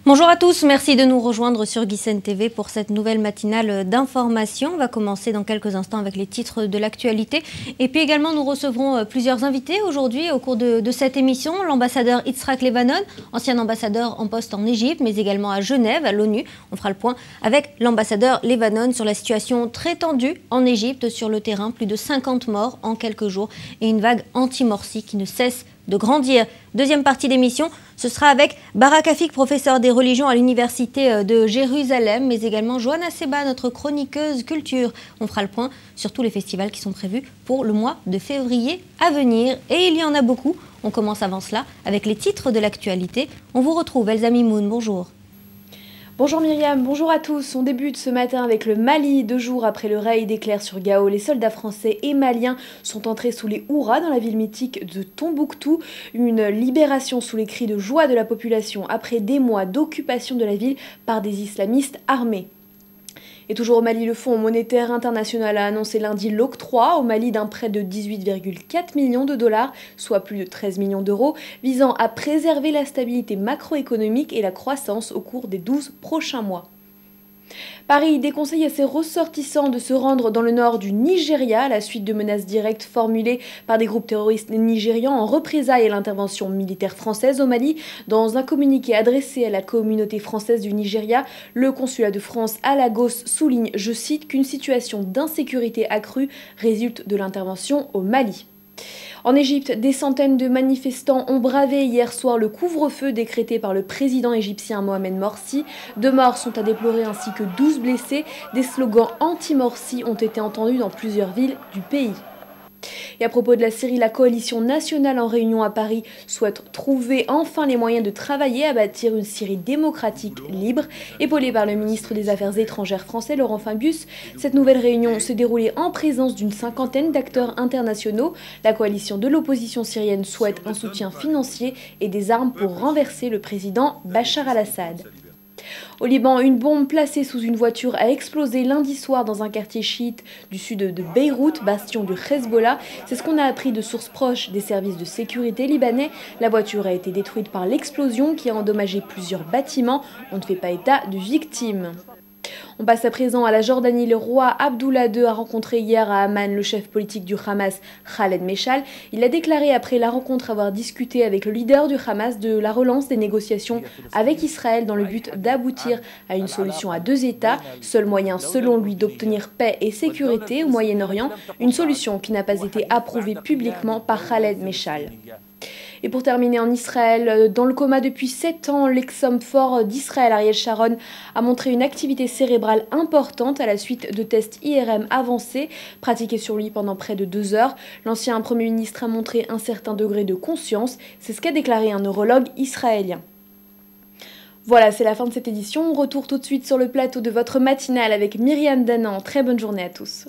Bonjour à tous, merci de nous rejoindre sur Guisen TV pour cette nouvelle matinale d'information. On va commencer dans quelques instants avec les titres de l'actualité. Et puis également, nous recevrons plusieurs invités aujourd'hui au cours de cette émission. L'ambassadeur Yitzhak Levanon, ancien ambassadeur en poste en Égypte, mais également à Genève, à l'ONU. On fera le point avec l'ambassadeur Levanon sur la situation très tendue en Égypte sur le terrain. Plus de 50 morts en quelques jours et une vague anti-Morsi qui ne cesse de grandir. Deuxième partie d'émission, ce sera avec Barak Afik, professeur des religions à l'Université de Jérusalem, mais également Johanna Seba, notre chroniqueuse culture. On fera le point sur tous les festivals qui sont prévus pour le mois de février à venir. Et il y en a beaucoup. On commence avant cela avec les titres de l'actualité. On vous retrouve, Elsa Mimoun, bonjour. Bonjour Myriam, bonjour à tous. On débute ce matin avec le Mali. 2 jours après le raid d'éclairs sur Gao, les soldats français et maliens sont entrés sous les hurrahs dans la ville mythique de Tombouctou. Une libération sous les cris de joie de la population après des mois d'occupation de la ville par des islamistes armés. Et toujours au Mali, le Fonds monétaire international a annoncé lundi l'octroi au Mali d'un prêt de 18,4 millions de dollars, soit plus de 13 millions d'euros, visant à préserver la stabilité macroéconomique et la croissance au cours des 12 prochains mois. Paris déconseille à ses ressortissants de se rendre dans le nord du Nigeria à la suite de menaces directes formulées par des groupes terroristes nigérians en représailles à l'intervention militaire française au Mali. Dans un communiqué adressé à la communauté française du Nigeria, le consulat de France à Lagos souligne, je cite, qu'une situation d'insécurité accrue résulte de l'intervention au Mali. En Égypte, des centaines de manifestants ont bravé hier soir le couvre-feu décrété par le président égyptien Mohamed Morsi. 2 morts sont à déplorer ainsi que 12 blessés. Des slogans anti-Morsi ont été entendus dans plusieurs villes du pays. Et à propos de la Syrie, la coalition nationale en réunion à Paris souhaite trouver enfin les moyens de travailler à bâtir une Syrie démocratique, libre. Épaulée par le ministre des Affaires étrangères français Laurent Fabius, cette nouvelle réunion s'est déroulée en présence d'une 50aine d'acteurs internationaux. La coalition de l'opposition syrienne souhaite un soutien financier et des armes pour renverser le président Bachar al-Assad. Au Liban, une bombe placée sous une voiture a explosé lundi soir dans un quartier chiite du sud de Beyrouth, bastion du Hezbollah. C'est ce qu'on a appris de sources proches des services de sécurité libanais. La voiture a été détruite par l'explosion qui a endommagé plusieurs bâtiments. On ne fait pas état de victimes. On passe à présent à la Jordanie. Le roi Abdullah II a rencontré hier à Amman le chef politique du Hamas, Khaled Meshal. Il a déclaré après la rencontre avoir discuté avec le leader du Hamas de la relance des négociations avec Israël dans le but d'aboutir à une solution à 2 États, seul moyen selon lui d'obtenir paix et sécurité au Moyen-Orient, une solution qui n'a pas été approuvée publiquement par Khaled Meshal. Et pour terminer en Israël, dans le coma depuis 7 ans, l'ex-homme fort d'Israël, Ariel Sharon, a montré une activité cérébrale importante à la suite de tests IRM avancés pratiqués sur lui pendant près de 2 heures. L'ancien Premier ministre a montré un certain degré de conscience, c'est ce qu'a déclaré un neurologue israélien. Voilà, c'est la fin de cette édition. On retourne tout de suite sur le plateau de votre matinale avec Myriam Danan. Très bonne journée à tous.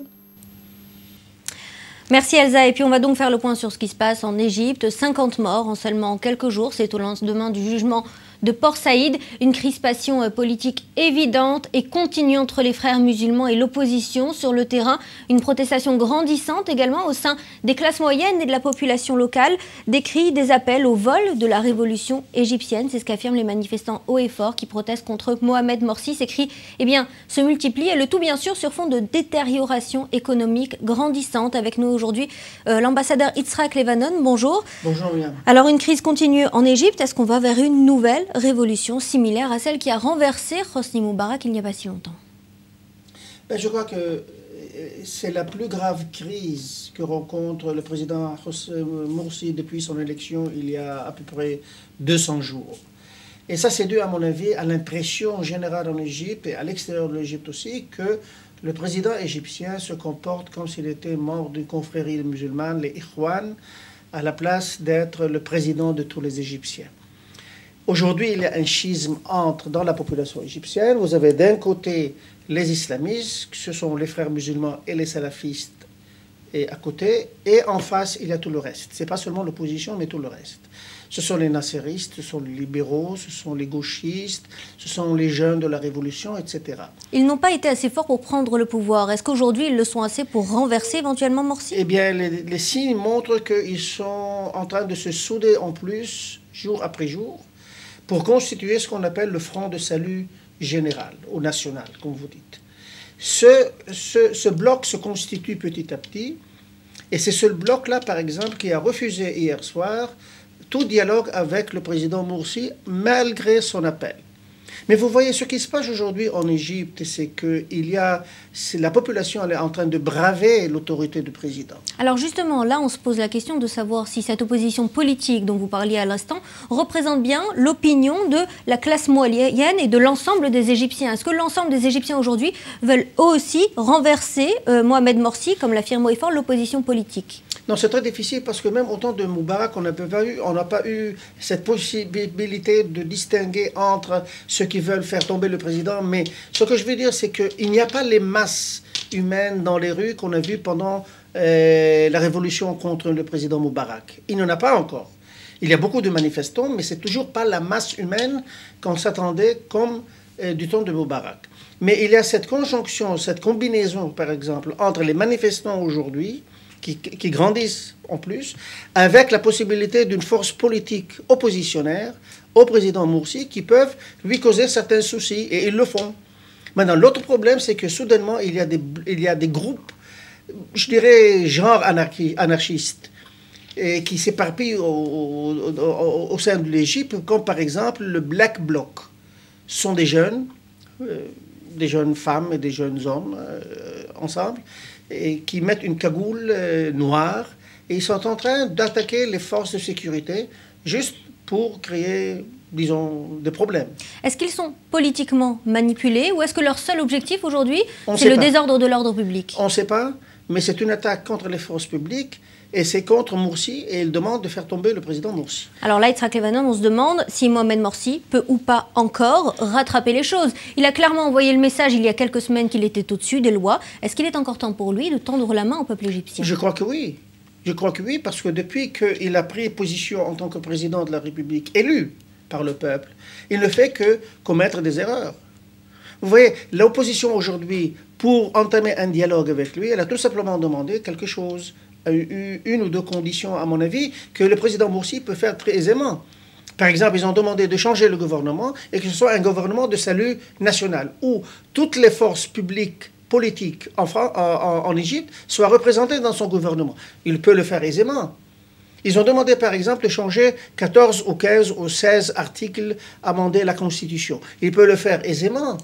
Merci Elsa, et puis on va donc faire le point sur ce qui se passe en Égypte. 50 morts en seulement quelques jours, c'est au lendemain du jugement de Port Saïd. Une crispation politique évidente et continue entre les frères musulmans et l'opposition sur le terrain. Une protestation grandissante également au sein des classes moyennes et de la population locale. Des cris, des appels au vol de la révolution égyptienne. C'est ce qu'affirment les manifestants haut et fort qui protestent contre Mohamed Morsi. Ces cris se multiplient et le tout bien sûr sur fond de détérioration économique grandissante. Avec nous aujourd'hui l'ambassadeur Yitzhak Levanon. Bonjour. Bonjour William. Alors une crise continue en Égypte. Est-ce qu'on va vers une nouvelle révolution similaire à celle qui a renversé Hosni Moubarak il n'y a pas si longtemps? Je crois que c'est la plus grave crise que rencontre le président Morsi depuis son élection il y a à peu près 200 jours. Et ça, c'est dû, à mon avis, à l'impression générale en Égypte et à l'extérieur de l'Égypte aussi que le président égyptien se comporte comme s'il était membre d'une confrérie musulmane, les Ikhwan, à la place d'être le président de tous les Égyptiens. Aujourd'hui, il y a un schisme dans la population égyptienne. Vous avez d'un côté les islamistes, ce sont les frères musulmans et les salafistes, et à côté, et en face, il y a tout le reste. Ce n'est pas seulement l'opposition, mais tout le reste. Ce sont les nasseristes, ce sont les libéraux, ce sont les gauchistes, ce sont les jeunes de la Révolution, etc. Ils n'ont pas été assez forts pour prendre le pouvoir. Est-ce qu'aujourd'hui, ils le sont assez pour renverser éventuellement Morsi? Eh bien, les signes montrent qu'ils sont en train de se souder en plus, jour après jour. pour constituer ce qu'on appelle le Front de salut général, ou national, comme vous dites. Ce bloc se constitue petit à petit, et c'est ce bloc-là, par exemple, qui a refusé hier soir tout dialogue avec le président Morsi, malgré son appel. Mais vous voyez, ce qui se passe aujourd'hui en Égypte, c'est que la population elle est en train de braver l'autorité du président. Alors justement, là, on se pose la question de savoir si cette opposition politique dont vous parliez à l'instant représente bien l'opinion de la classe moyenne et de l'ensemble des Égyptiens. Est-ce que l'ensemble des Égyptiens aujourd'hui veulent eux aussi renverser Mohamed Morsi, comme l'affirme Oeifort, l'opposition politique? Non, c'est très difficile parce que même au temps de Moubarak, on n'a pas eu cette possibilité de distinguer entre ceux qui veulent faire tomber le président. Mais ce que je veux dire, c'est qu'il n'y a pas les masses humaines dans les rues qu'on a vues pendant la révolution contre le président Moubarak. Il n'y en a pas encore. Il y a beaucoup de manifestants, mais c'est toujours pas la masse humaine qu'on s'attendait comme du temps de Moubarak. Mais il y a cette conjonction, cette combinaison, par exemple, entre les manifestants aujourd'hui, qui grandissent en plus, avec la possibilité d'une force politique oppositionnaire au président Morsi qui peuvent lui causer certains soucis, et ils le font. Maintenant, l'autre problème, c'est que soudainement, il y a des groupes, je dirais, genre anarchistes, et qui s'éparpillent au sein de l'Égypte, comme par exemple le Black Bloc. Ce sont des jeunes femmes et des jeunes hommes ensemble, et qui mettent une cagoule noire, et ils sont en train d'attaquer les forces de sécurité juste pour créer, disons, des problèmes. Est-ce qu'ils sont politiquement manipulés ou est-ce que leur seul objectif aujourd'hui, c'est le désordre de l'ordre public? On ne sait pas, mais c'est une attaque contre les forces publiques et c'est contre Morsi, et ils demandent de faire tomber le président Morsi. Alors là, Yitzhak Levanon, on se demande si Mohamed Morsi peut ou pas encore rattraper les choses. Il a clairement envoyé le message il y a quelques semaines qu'il était au-dessus des lois. Est-ce qu'il est encore temps pour lui de tendre la main au peuple égyptien? Je crois que oui. Je crois que oui, parce que depuis qu'il a pris position en tant que président de la République, élu par le peuple, il ne fait que commettre des erreurs. Vous voyez, l'opposition aujourd'hui, pour entamer un dialogue avec lui, elle a tout simplement demandé quelque chose, une ou deux conditions, à mon avis, que le président Morsi peut faire très aisément. Par exemple, ils ont demandé de changer le gouvernement et que ce soit un gouvernement de salut national, où toutes les forces publiques politiques en Égypte soient représentées dans son gouvernement. Il peut le faire aisément. Ils ont demandé, par exemple, de changer 14 ou 15 ou 16 articles, amender la Constitution. Il peut le faire aisément.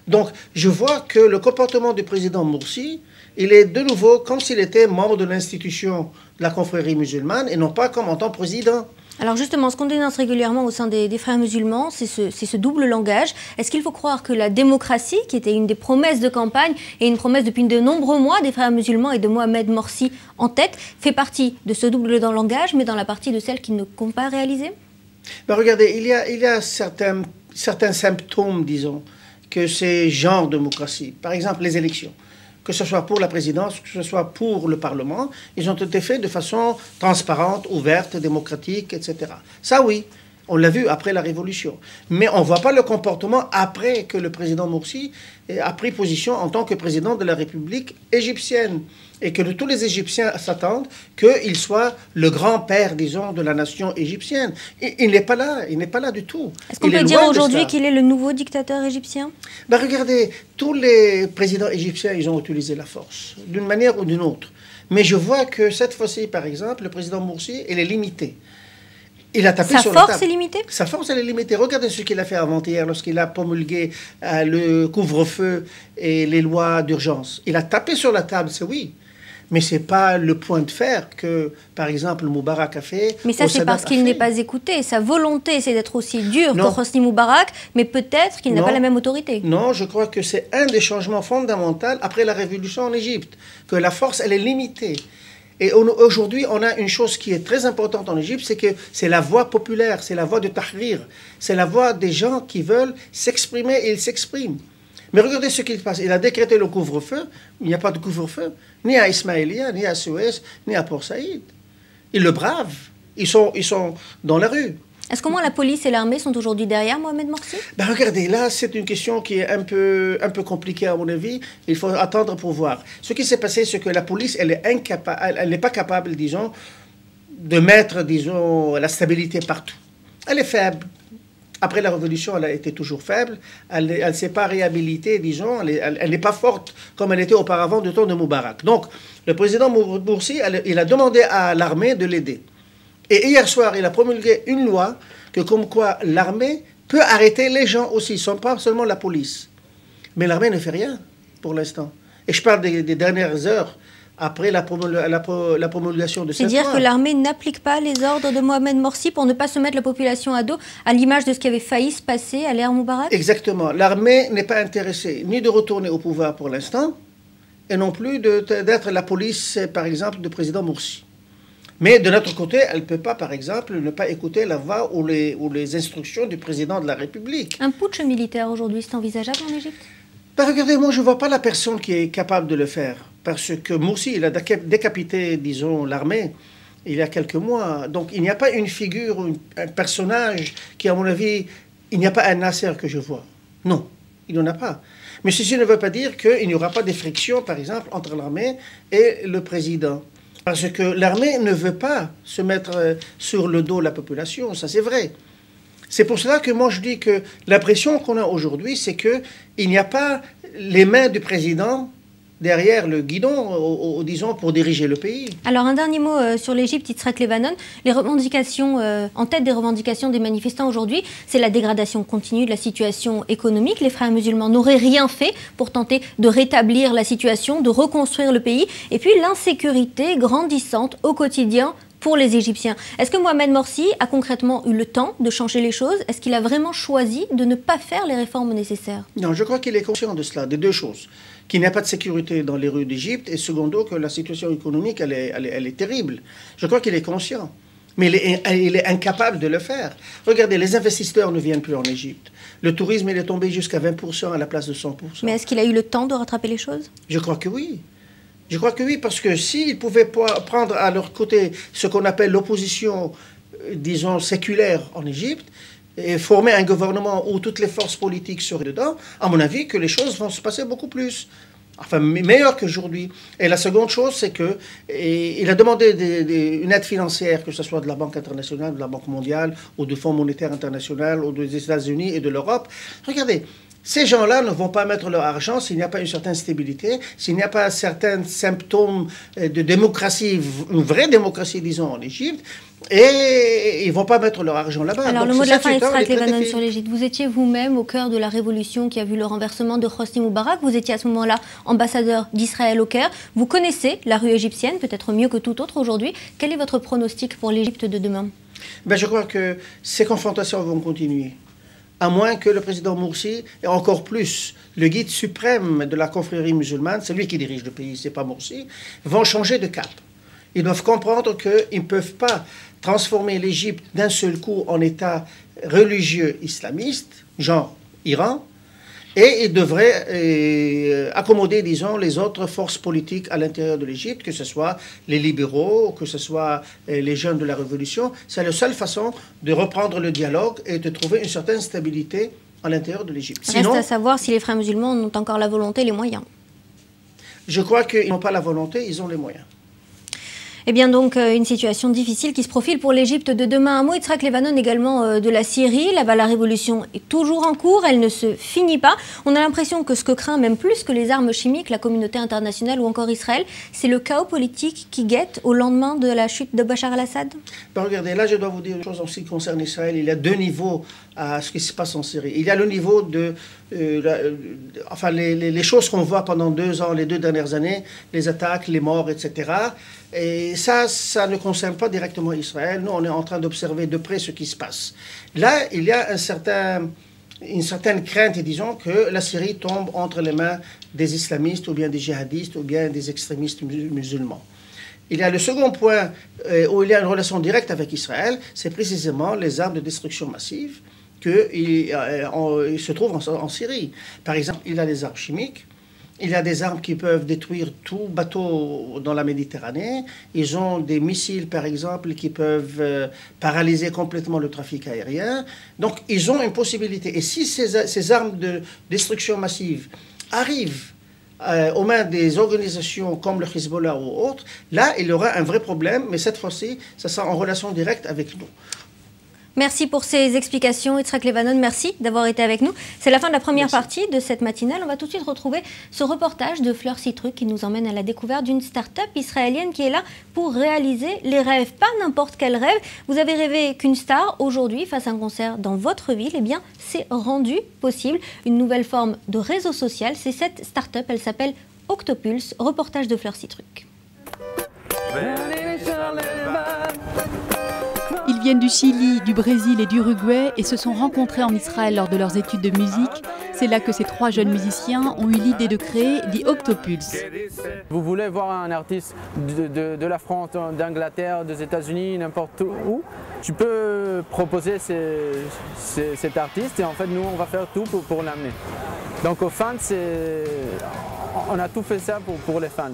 Donc, je vois que le comportement du président Morsi, il est de nouveau comme s'il était membre de l'institution de la confrérie musulmane et non pas comme en tant que président. Alors justement, ce qu'on dénonce régulièrement au sein des frères musulmans, c'est ce double langage. Est-ce qu'il faut croire que la démocratie, qui était une des promesses de campagne et une promesse depuis de nombreux mois des frères musulmans et de Mohamed Morsi en tête, fait partie de ce double langage, mais dans la partie de celles qui ne comptent pas réaliser? Ben regardez, il y a certains symptômes, disons, que ces genres de démocratie, par exemple les élections, que ce soit pour la présidence, que ce soit pour le Parlement, ils ont été faits de façon transparente, ouverte, démocratique, etc. Ça, oui, on l'a vu après la Révolution. Mais on ne voit pas le comportement après que le président Morsi a pris position en tant que président de la République égyptienne. Et que tous les Égyptiens s'attendent qu'il soit le grand-père, disons, de la nation égyptienne. Il n'est pas là du tout. Est-ce qu'on peut dire aujourd'hui qu'il est le nouveau dictateur égyptien? Ben regardez, tous les présidents égyptiens, ils ont utilisé la force, d'une manière ou d'une autre. Mais je vois que cette fois-ci, par exemple, le président Morsi, il est limité. Il a tapé sur la table. Sa force est limitée? Sa force, elle est limitée. Regardez ce qu'il a fait avant-hier lorsqu'il a promulgué le couvre-feu et les lois d'urgence. Il a tapé sur la table, c'est oui. Mais ce n'est pas le point de fer que, par exemple, Moubarak a fait. Mais ça, c'est parce qu'il n'est pas écouté. Sa volonté, c'est d'être aussi dur que Hosni Moubarak, mais peut-être qu'il n'a pas la même autorité. Non, je crois que c'est un des changements fondamentaux après la révolution en Égypte, que la force, elle est limitée. Et aujourd'hui, on a une chose qui est très importante en Égypte, c'est que c'est la voix populaire, c'est la voix de Tahrir, c'est la voix des gens qui veulent s'exprimer et ils s'expriment. Mais regardez ce qu'il passe. Il a décrété le couvre-feu. Il n'y a pas de couvre-feu, ni à Ismaïlia, ni à Suez, ni à Port Saïd. Ils le bravent. Ils sont dans la rue. Est-ce qu'au moins la police et l'armée sont aujourd'hui derrière Mohamed Morsi? Ben regardez, là, c'est une question qui est un peu compliquée à mon avis. Il faut attendre pour voir. Ce qui s'est passé, c'est que la police, elle n'est pas capable, disons, de mettre, disons, la stabilité partout. Elle est faible. Après la révolution, elle a été toujours faible. Elle ne s'est pas réhabilitée, disons. Elle n'est pas forte comme elle était auparavant du temps de Moubarak. Donc, le président Morsi, il a demandé à l'armée de l'aider. Et hier soir, il a promulgué une loi que comme quoi l'armée peut arrêter les gens aussi, ce ne sont pas seulement la police. Mais l'armée ne fait rien pour l'instant. Et je parle des dernières heures après la promulgation de cette loi. C'est-à-dire que l'armée n'applique pas les ordres de Mohamed Morsi pour ne pas se mettre la population à dos, à l'image de ce qui avait failli se passer à l'ère Moubarak? Exactement. L'armée n'est pas intéressée ni de retourner au pouvoir pour l'instant, et non plus d'être la police, par exemple, du président Morsi. Mais de notre côté, elle ne peut pas, par exemple, ne pas écouter la voix ou les instructions du président de la République. Un putsch militaire aujourd'hui, c'est envisageable en Égypte? Ben regardez, moi je ne vois pas la personne qui est capable de le faire. Parce que Morsi, il a décapité, disons, l'armée il y a quelques mois. Donc il n'y a pas une figure, un personnage qui, à mon avis, il n'y a pas un Nasser que je vois. Non, il n'y en a pas. Mais ceci ne veut pas dire qu'il n'y aura pas de friction, par exemple, entre l'armée et le président. Parce que l'armée ne veut pas se mettre sur le dos de la population, ça c'est vrai. C'est pour cela que moi je dis que l'impression qu'on a aujourd'hui, c'est qu'il n'y a pas les mains du président derrière le guidon, disons, pour diriger le pays. Alors un dernier mot sur l'Égypte, Yitzhak Levanon. Les revendications, en tête des revendications des manifestants aujourd'hui, c'est la dégradation continue de la situation économique. Les frères musulmans n'auraient rien fait pour tenter de rétablir la situation, de reconstruire le pays. Et puis l'insécurité grandissante au quotidien pour les Égyptiens. Est-ce que Mohamed Morsi a concrètement eu le temps de changer les choses? Est-ce qu'il a vraiment choisi de ne pas faire les réformes nécessaires? Non, je crois qu'il est conscient de cela, des deux choses. Qu'il n'y a pas de sécurité dans les rues d'Égypte et secondo que la situation économique, elle est terrible. Je crois qu'il est conscient. Mais il est incapable de le faire. Regardez, les investisseurs ne viennent plus en Égypte. Le tourisme, il est tombé jusqu'à 20% à la place de 100%. Mais est-ce qu'il a eu le temps de rattraper les choses? Je crois que oui. Je crois que oui, parce que s'ils pouvaient prendre à leur côté ce qu'on appelle l'opposition, disons, séculaire en Égypte, et former un gouvernement où toutes les forces politiques seraient dedans, à mon avis, que les choses vont se passer beaucoup plus. Enfin, meilleur qu'aujourd'hui. Et la seconde chose, c'est qu'il a demandé une aide financière, que ce soit de la Banque internationale, de la Banque mondiale, ou du Fonds monétaire international, ou des États-Unis et de l'Europe. Regardez, ces gens-là ne vont pas mettre leur argent s'il n'y a pas une certaine stabilité, s'il n'y a pas certains symptômes de démocratie, une vraie démocratie, disons, en Égypte, et ils ne vont pas mettre leur argent là-bas. Alors, le mot de la fin, Yitzhak Levanon sur l'Égypte. Vous étiez vous-même au cœur de la révolution qui a vu le renversement de Hosni Moubarak. Vous étiez à ce moment-là ambassadeur d'Israël au Caire. Vous connaissez la rue égyptienne, peut-être mieux que tout autre aujourd'hui. Quel est votre pronostic pour l'Égypte de demain? Je crois que ces confrontations vont continuer. À moins que le président Morsi, et encore plus le guide suprême de la confrérie musulmane, c'est lui qui dirige le pays, c'est pas Morsi, vont changer de cap. Ils doivent comprendre qu'ils ne peuvent pas transformer l'Égypte d'un seul coup en État religieux islamiste, genre Iran, et ils devraient accommoder, disons, les autres forces politiques à l'intérieur de l'Égypte, que ce soit les libéraux, que ce soit les jeunes de la Révolution. C'est la seule façon de reprendre le dialogue et de trouver une certaine stabilité à l'intérieur de l'Égypte. Reste à savoir si les frères musulmans ont encore la volonté et les moyens. Je crois qu'ils n'ont pas la volonté, ils ont les moyens. Eh bien donc une situation difficile qui se profile pour l'Égypte de demain. Un mot, Yitzhak Levanon, également de la Syrie. Là-bas, la révolution est toujours en cours, elle ne se finit pas. On a l'impression que ce que craint, même plus que les armes chimiques, la communauté internationale ou encore Israël, c'est le chaos politique qui guette au lendemain de la chute de Bachar el-Assad. Regardez, là je dois vous dire une chose en ce qui concerne Israël. Il y a deux niveaux à ce qui se passe en Syrie. Il y a le niveau de... les choses qu'on voit pendant 2 ans, les 2 dernières années, les attaques, les morts, etc. Et ça ne concerne pas directement Israël. Nous, on est en train d'observer de près ce qui se passe. Là, il y a une certaine crainte, disons, que la Syrie tombe entre les mains des islamistes ou bien des djihadistes ou bien des extrémistes musulmans. Il y a le second point où il y a une relation directe avec Israël, c'est précisément les armes de destruction massive qui se trouvent en Syrie. Par exemple, il y a les armes chimiques. Il y a des armes qui peuvent détruire tout bateau dans la Méditerranée. Ils ont des missiles, par exemple, qui peuvent paralyser complètement le trafic aérien. Donc, ils ont une possibilité. Et si ces armes de destruction massive arrivent aux mains des organisations comme le Hezbollah ou autres, là, il y aura un vrai problème. Mais cette fois-ci, ça sera en relation directe avec nous. Merci pour ces explications, Yitzhak Levanon. Merci d'avoir été avec nous. C'est la fin de la première partie de cette matinale. On va tout de suite retrouver ce reportage de Fleur Citruc qui nous emmène à la découverte d'une start-up israélienne qui est là pour réaliser les rêves. Pas n'importe quel rêve. Vous avez rêvé qu'une star aujourd'hui fasse un concert dans votre ville. Eh bien, c'est rendu possible. Une nouvelle forme de réseau social. C'est cette start-up. Elle s'appelle Octopulse. Reportage de Fleur Citruc. Ils viennent du Chili, du Brésil et du Uruguay et se sont rencontrés en Israël lors de leurs études de musique. C'est là que ces 3 jeunes musiciens ont eu l'idée de créer The Octopulse. Vous voulez voir un artiste de la France, d'Angleterre, des États-Unis, n'importe où, tu peux proposer cet artiste et en fait nous on va faire tout pour l'amener. Donc aux fans, on a tout fait ça pour les fans.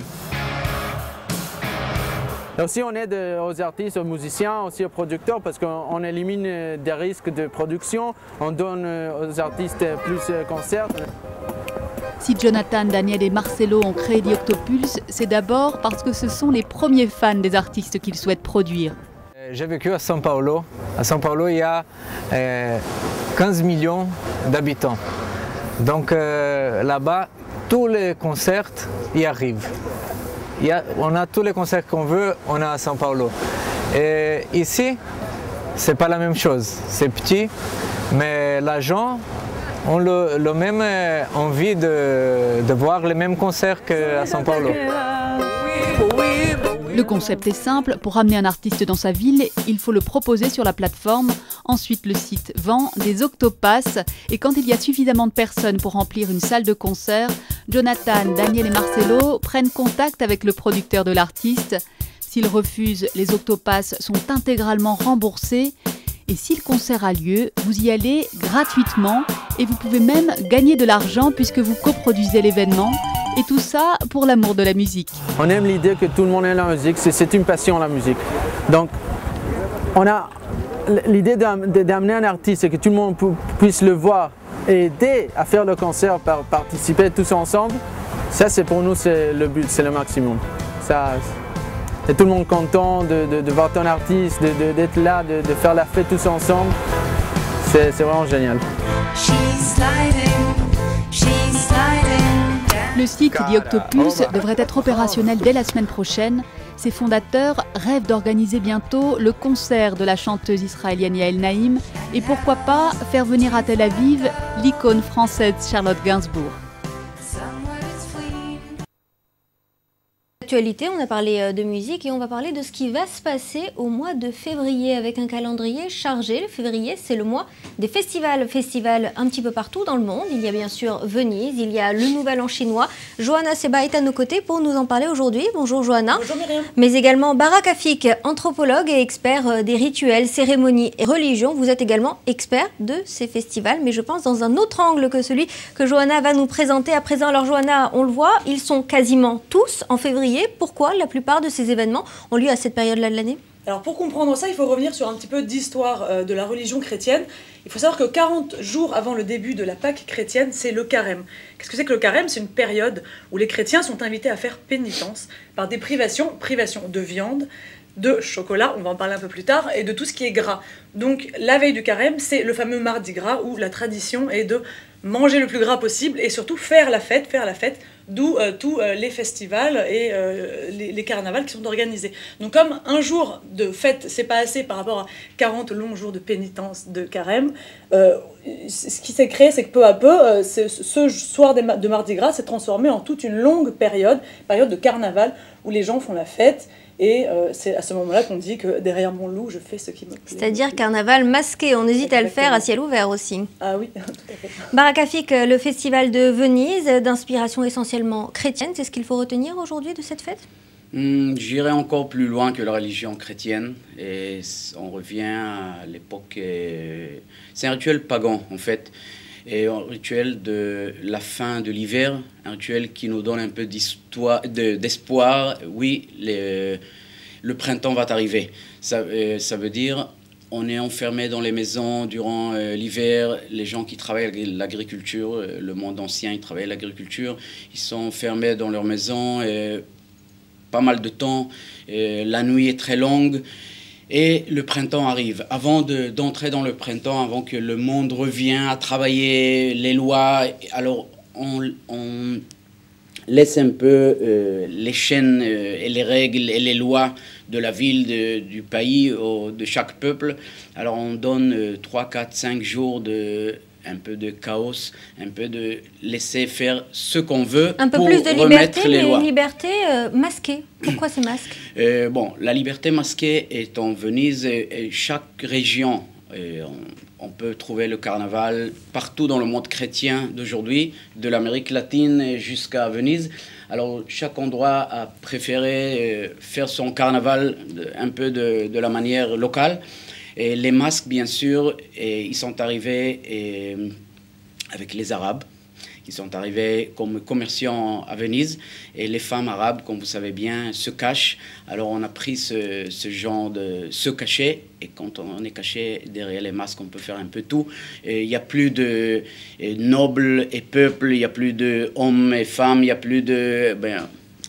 Et aussi on aide aux artistes, aux musiciens, aussi aux producteurs parce qu'on élimine des risques de production, on donne aux artistes plus de concerts. Si Jonathan, Daniel et Marcelo ont créé The Octopulse, c'est d'abord parce que ce sont les premiers fans des artistes qu'ils souhaitent produire. J'ai vécu à São Paulo. À São Paulo, il y a 15 millions d'habitants. Donc là-bas, tous les concerts y arrivent. On a tous les concerts qu'on veut, on a à São Paulo. Et ici, c'est pas la même chose. C'est petit, mais les gens ont le même envie de voir les mêmes concerts qu'à São Paulo. Le concept est simple, pour amener un artiste dans sa ville, il faut le proposer sur la plateforme. Ensuite, le site vend des octopasses et quand il y a suffisamment de personnes pour remplir une salle de concert, Jonathan, Daniel et Marcelo prennent contact avec le producteur de l'artiste. S'ils refusent, les octopasses sont intégralement remboursées. Et si le concert a lieu, vous y allez gratuitement et vous pouvez même gagner de l'argent puisque vous coproduisez l'événement. Et tout ça pour l'amour de la musique. On aime l'idée que tout le monde aime la musique, c'est une passion la musique. Donc on a l'idée d'amener un artiste et que tout le monde puisse le voir et aider à faire le concert, participer tous ensemble. Ça c'est pour nous c'est le but, c'est le maximum. Et tout le monde content de voir ton artiste, d'être là, de faire la fête tous ensemble. C'est vraiment génial. Le site The Octopulse devrait être opérationnel dès la semaine prochaine. Ses fondateurs rêvent d'organiser bientôt le concert de la chanteuse israélienne Yael Naïm et pourquoi pas faire venir à Tel Aviv l'icône française Charlotte Gainsbourg. Actualité, on a parlé de musique et on va parler de ce qui va se passer au mois de février avec un calendrier chargé. Le février, c'est le mois des festivals. Festivals un petit peu partout dans le monde. Il y a bien sûr Venise, il y a le Nouvel An chinois. Johanna Seba est à nos côtés pour nous en parler aujourd'hui. Bonjour Johanna. Bonjour Myriam. Mais également Barak Afik, anthropologue et expert des rituels, cérémonies et religions. Vous êtes également expert de ces festivals, mais je pense dans un autre angle que celui que Johanna va nous présenter à présent. Alors Johanna, on le voit, ils sont quasiment tous en février. Pourquoi la plupart de ces événements ont lieu à cette période-là de l'année ? Alors pour comprendre ça, il faut revenir sur un petit peu d'histoire de la religion chrétienne. Il faut savoir que 40 jours avant le début de la Pâque chrétienne, c'est le carême. Qu'est-ce que c'est que le carême ? C'est une période où les chrétiens sont invités à faire pénitence par des privations de viande, de chocolat, on va en parler un peu plus tard, et de tout ce qui est gras. Donc la veille du carême, c'est le fameux mardi gras où la tradition est de manger le plus gras possible et surtout faire la fête, d'où tous les festivals et les carnavals qui sont organisés. Donc comme un jour de fête, c'est pas assez par rapport à 40 longs jours de pénitence de carême, ce qui s'est créé, c'est que peu à peu, ce soir de Mardi Gras s'est transformé en toute une longue période de carnaval, où les gens font la fête. Et c'est à ce moment-là qu'on dit que derrière mon loup, je fais ce qui me plaît. C'est-à-dire carnaval masqué, on hésite à le faire à ciel ouvert aussi. Ah oui, tout à fait. Barak Afik, le festival de Venise, d'inspiration essentiellement chrétienne, c'est ce qu'il faut retenir aujourd'hui de cette fête ? J'irai encore plus loin que la religion chrétienne et on revient à l'époque, c'est un rituel pagan en fait, et un rituel de la fin de l'hiver, un rituel qui nous donne un peu d'espoir. Oui, le printemps va arriver. Ça veut dire on est enfermé dans les maisons durant l'hiver. Les gens qui travaillent l'agriculture, le monde ancien, ils travaillent l'agriculture, ils sont enfermés dans leurs maisons pas mal de temps. La nuit est très longue. Et le printemps arrive. Avant d'entrer dans le printemps, avant que le monde revienne à travailler les lois, alors on laisse un peu les chaînes et les règles et les lois de la ville, du pays, de chaque peuple. Alors on donne 3, 4, 5 jours un peu de chaos, un peu de laisser faire ce qu'on veut un peu pour plus de liberté, remettre les lois. Mais liberté masquée. Pourquoi ces masques? Bon, la liberté masquée est en Venise et chaque région, on peut trouver le carnaval partout dans le monde chrétien d'aujourd'hui, de l'Amérique latine jusqu'à Venise. Alors chaque endroit a préféré faire son carnaval un peu de la manière locale. Et les masques, bien sûr, ils sont arrivés avec les Arabes, qui sont arrivés comme commerçants à Venise. Et les femmes arabes, comme vous savez bien, se cachent. Alors on a pris ce genre de se cacher. Et quand on est caché derrière les masques, on peut faire un peu tout. Il n'y a plus de nobles et peuples, il n'y a plus d'hommes et femmes, il n'y a plus de...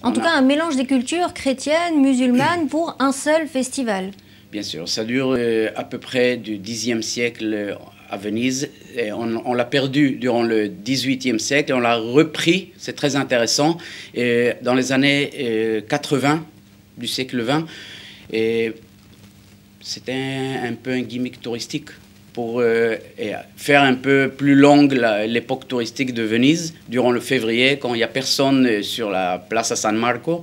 En tout cas, un mélange des cultures chrétiennes, musulmanes pour un seul festival. Bien sûr, ça dure à peu près du Xe siècle à Venise. Et on l'a perdu durant le XVIIIe siècle et on l'a repris, c'est très intéressant, dans les années 80 du siècle XX. Et c'était un peu un gimmick touristique pour faire un peu plus longue l'époque touristique de Venise durant le février, quand il n'y a personne sur la place à San Marco.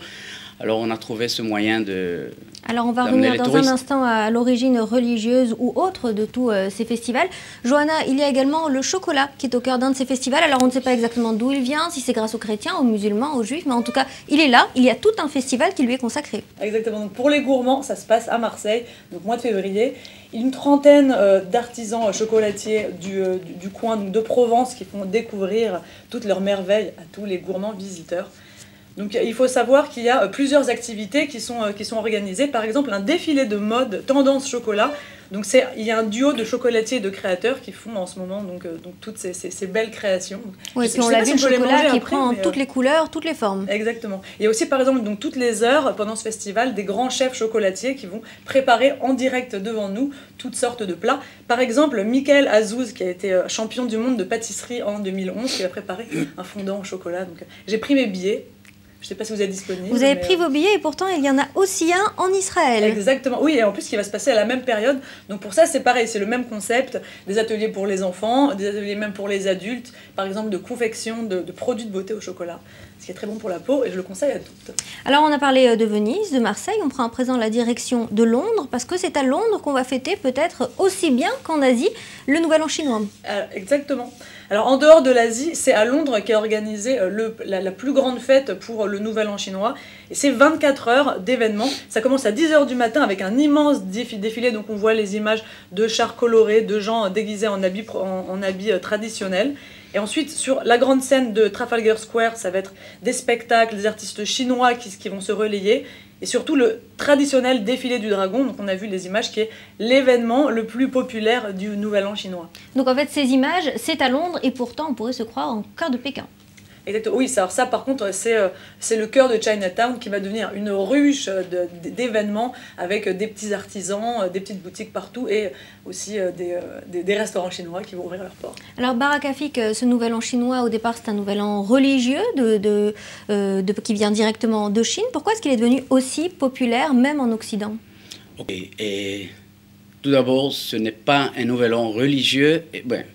Alors on a trouvé ce moyen de... Alors on va revenir dans un instant à l'origine religieuse ou autre de tous ces festivals. Johanna, il y a également le chocolat qui est au cœur d'un de ces festivals. Alors on ne sait pas exactement d'où il vient, si c'est grâce aux chrétiens, aux musulmans, aux juifs, mais en tout cas il est là, il y a tout un festival qui lui est consacré. Exactement, donc pour les gourmands, ça se passe à Marseille, donc mois de février. Une trentaine d'artisans chocolatiers du coin, donc de Provence, qui font découvrir toutes leurs merveilles à tous les gourmands visiteurs. Donc il faut savoir qu'il y a plusieurs activités qui sont organisées. Par exemple, un défilé de mode tendance chocolat. Donc il y a un duo de chocolatiers et de créateurs qui font en ce moment donc toutes ces belles créations. Oui, puis on l'a vu, le chocolat qui prend toutes les couleurs, toutes les formes. Exactement. Il y a aussi par exemple donc, toutes les heures pendant ce festival des grands chefs chocolatiers qui vont préparer en direct devant nous toutes sortes de plats. Par exemple, Michael Azouz qui a été champion du monde de pâtisserie en 2011 qui a préparé un fondant au chocolat. Donc j'ai pris mes billets. Je ne sais pas si vous êtes disponible. Vous avez pris vos billets et pourtant il y en a aussi un en Israël. Exactement, oui, et en plus qui va se passer à la même période. Donc pour ça c'est pareil, c'est le même concept, des ateliers pour les enfants, des ateliers même pour les adultes, par exemple de confection de produits de beauté au chocolat, ce qui est très bon pour la peau et je le conseille à toutes. Alors on a parlé de Venise, de Marseille, on prend à présent la direction de Londres parce que c'est à Londres qu'on va fêter peut-être aussi bien qu'en Asie le Nouvel An chinois. Exactement. Alors en dehors de l'Asie, c'est à Londres qu'est organisée la plus grande fête pour le Nouvel An chinois. Et c'est 24 heures d'événements. Ça commence à 10 h du matin avec un immense défilé. Donc on voit les images de chars colorés, de gens déguisés en habits traditionnels. Et ensuite, sur la grande scène de Trafalgar Square, ça va être des spectacles, des artistes chinois qui vont se relayer. Et surtout le traditionnel défilé du dragon, donc on a vu les images, qui est l'événement le plus populaire du Nouvel An chinois. Donc en fait ces images, c'est à Londres et pourtant on pourrait se croire en cœur de Pékin. Exactement. Oui, alors ça par contre c'est le cœur de Chinatown qui va devenir une ruche d'événements avec des petits artisans, des petites boutiques partout et aussi des restaurants chinois qui vont ouvrir leurs portes. Alors Barakafik, ce Nouvel An chinois au départ c'est un Nouvel An religieux qui vient directement de Chine. Pourquoi est-ce qu'il est devenu aussi populaire même en Occident? Et tout d'abord, ce n'est pas un Nouvel An religieux,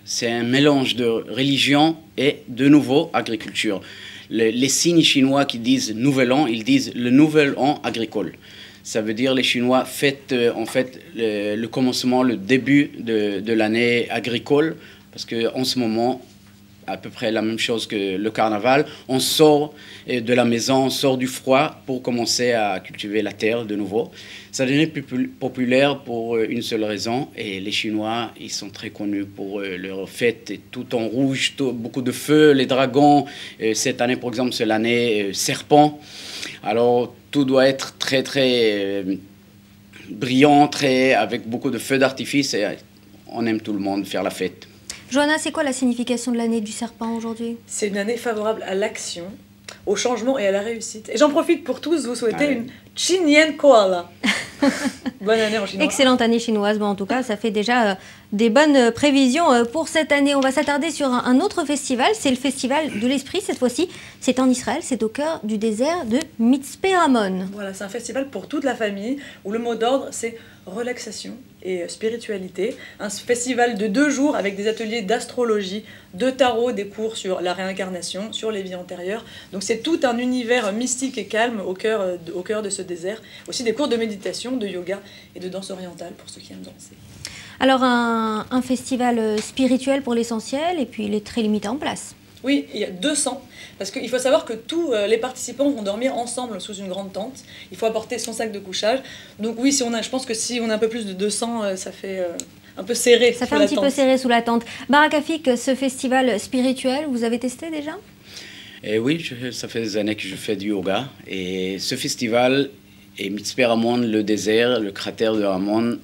c'est un mélange de religion et de nouveau agriculture. Les signes chinois qui disent Nouvel An, ils disent le Nouvel An agricole. Ça veut dire les Chinois fêtent en fait le commencement, le début de l'année agricole, parce qu'en ce moment, à peu près la même chose que le carnaval, on sort de la maison, on sort du froid pour commencer à cultiver la terre de nouveau. Ça devient plus populaire pour une seule raison, et les Chinois, ils sont très connus pour leurs fêtes, tout en rouge, beaucoup de feux, les dragons. Cette année, par exemple, c'est l'année serpent. Alors, tout doit être très, très brillant, avec beaucoup de feux d'artifice, et on aime tout le monde faire la fête. Johanna, c'est quoi la signification de l'année du serpent aujourd'hui? C'est une année favorable à l'action, au changement et à la réussite. Et j'en profite pour tous vous souhaiter une Chinienne Koala. Bonne année en chinois. Excellente année chinoise. Bon, en tout cas, ça fait déjà des bonnes prévisions pour cette année. On va s'attarder sur un autre festival. C'est le Festival de l'Esprit. Cette fois-ci, c'est en Israël. C'est au cœur du désert de Mitzpe Ramon. Voilà, c'est un festival pour toute la famille où le mot d'ordre, c'est relaxation et spiritualité. Un festival de 2 jours avec des ateliers d'astrologie, de tarot, des cours sur la réincarnation, sur les vies antérieures. Donc c'est tout un univers mystique et calme au cœur de ce désert. Aussi des cours de méditation, de yoga et de danse orientale pour ceux qui aiment danser. Alors un festival spirituel pour l'essentiel et puis il est très limité en place. Oui, il y a 200, parce qu'il faut savoir que tous les participants vont dormir ensemble sous une grande tente. Il faut apporter son sac de couchage. Donc oui, je pense que si on a un peu plus de 200, ça fait un peu serré. Ça fait un petit peu serré sous la tente. Barak Afik, ce festival spirituel, vous avez testé déjà ? Oui, ça fait des années que je fais du yoga. Et ce festival est Mitzpe Ramon, le désert, le cratère de Ramon.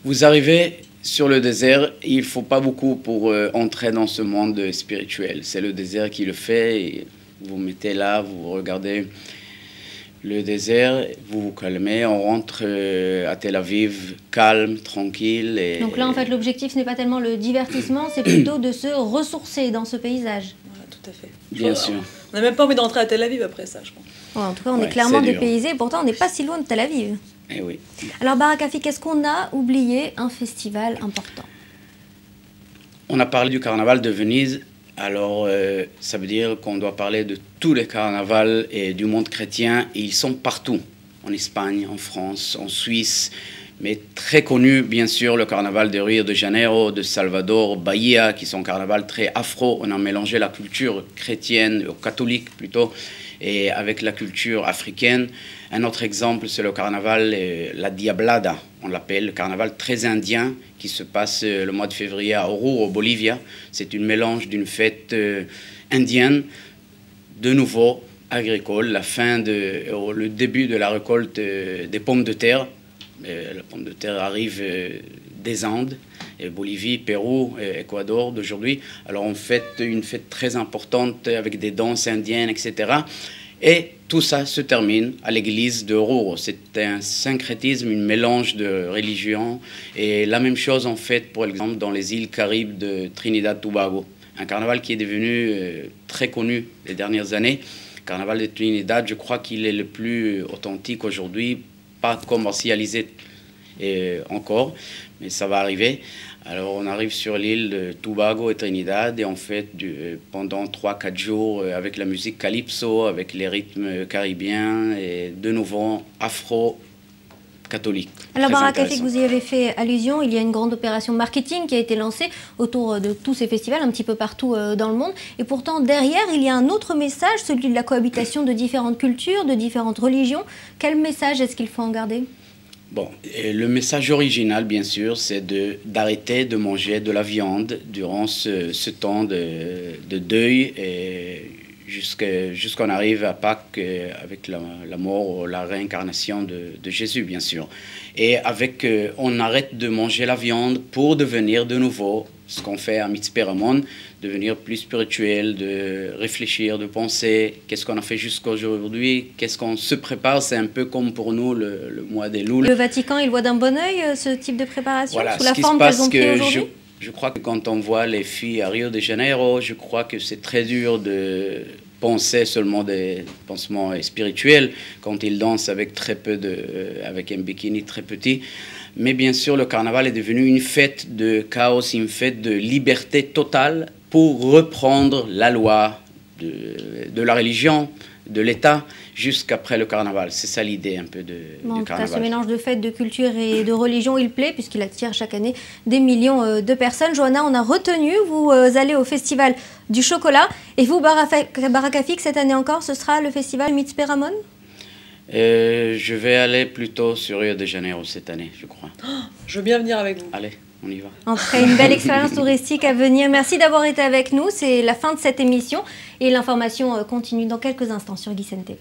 Vous arrivez sur le désert, il ne faut pas beaucoup pour entrer dans ce monde spirituel. C'est le désert qui le fait. Et vous mettez là, vous regardez le désert, vous vous calmez. On rentre à Tel Aviv calme, tranquille. Donc là, en fait, l'objectif, ce n'est pas tellement le divertissement, c'est plutôt de se ressourcer dans ce paysage. Voilà, tout à fait. Bien sûr. On n'a même pas envie d'entrer à Tel Aviv après ça, je pense. Ouais, en tout cas, on est clairement dépaysé. Pourtant, on n'est pas si loin de Tel Aviv. Eh oui. Alors, Barak Afik, est-ce qu'on a oublié un festival important ? On a parlé du carnaval de Venise. Alors, ça veut dire qu'on doit parler de tous les carnavals et du monde chrétien. Et ils sont partout. En Espagne, en France, en Suisse. Mais très connu, bien sûr, le carnaval de Rio de Janeiro, de Salvador, Bahia, qui sont carnavals très afro. On a mélangé la culture chrétienne, catholique plutôt, et avec la culture africaine. Un autre exemple, c'est le carnaval, la Diablada, on l'appelle, le carnaval très indien qui se passe le mois de février à Oruro, au Bolivie. C'est un mélange d'une fête indienne, de nouveau agricole, le début de la récolte des pommes de terre. La pomme de terre arrive des Andes, et Bolivie, Pérou, Équateur d'aujourd'hui. Alors on fête une fête très importante avec des danses indiennes, etc. Et tout ça se termine à l'église de Oruro. C'est un syncrétisme, un mélange de religions. Et la même chose en fait, pour exemple, dans les îles Caraïbes de Trinidad-Tobago. Un carnaval qui est devenu très connu les dernières années. Le carnaval de Trinidad, je crois qu'il est le plus authentique aujourd'hui, pas commercialisé encore, mais ça va arriver. Alors on arrive sur l'île de Tobago et Trinidad et on fête pendant 3-4 jours avec la musique calypso, avec les rythmes caribéens et de nouveau afro-catholique. Alors Barak Afik, vous y avez fait allusion, il y a une grande opération marketing qui a été lancée autour de tous ces festivals, un petit peu partout dans le monde. Et pourtant derrière, il y a un autre message, celui de la cohabitation de différentes cultures, de différentes religions. Quel message est-ce qu'il faut en garder ? Bon, le message original, bien sûr, c'est d'arrêter de manger de la viande durant ce temps de deuil jusqu'on arrive à Pâques avec la mort ou la réincarnation de Jésus, bien sûr. Et on arrête de manger la viande pour devenir de nouveau, ce qu'on fait à Mitzpe Ramon, devenir plus spirituel, de réfléchir, de penser, qu'est-ce qu'on a fait jusqu'à aujourd'hui, qu'est-ce qu'on se prépare, c'est un peu comme pour nous le mois des Louls. Le Vatican, il voit d'un bon œil ce type de préparation, voilà, sous la forme qu'elles ont pris aujourd'hui ? Je crois que quand on voit les filles à Rio de Janeiro, je crois que c'est très dur de penser seulement des pansements spirituels quand ils dansent avec avec un bikini très petit. Mais bien sûr, le carnaval est devenu une fête de chaos, une fête de liberté totale pour reprendre la loi de la religion, de l'État, jusqu'après le carnaval. C'est ça l'idée un peu du carnaval. Ce mélange de fêtes, de culture et de religion, il plaît puisqu'il attire chaque année des millions de personnes. Johanna, on a retenu, vous allez au festival du chocolat. Et vous, Barak Afik, cette année encore, ce sera le festival Mitzpe Ramon ? Je vais aller plutôt sur Rio de Janeiro cette année, je crois. Oh, je veux bien venir avec vous. Allez, on y va. En tout cas, une belle expérience touristique à venir. Merci d'avoir été avec nous. C'est la fin de cette émission et l'information continue dans quelques instants sur Guisen TV.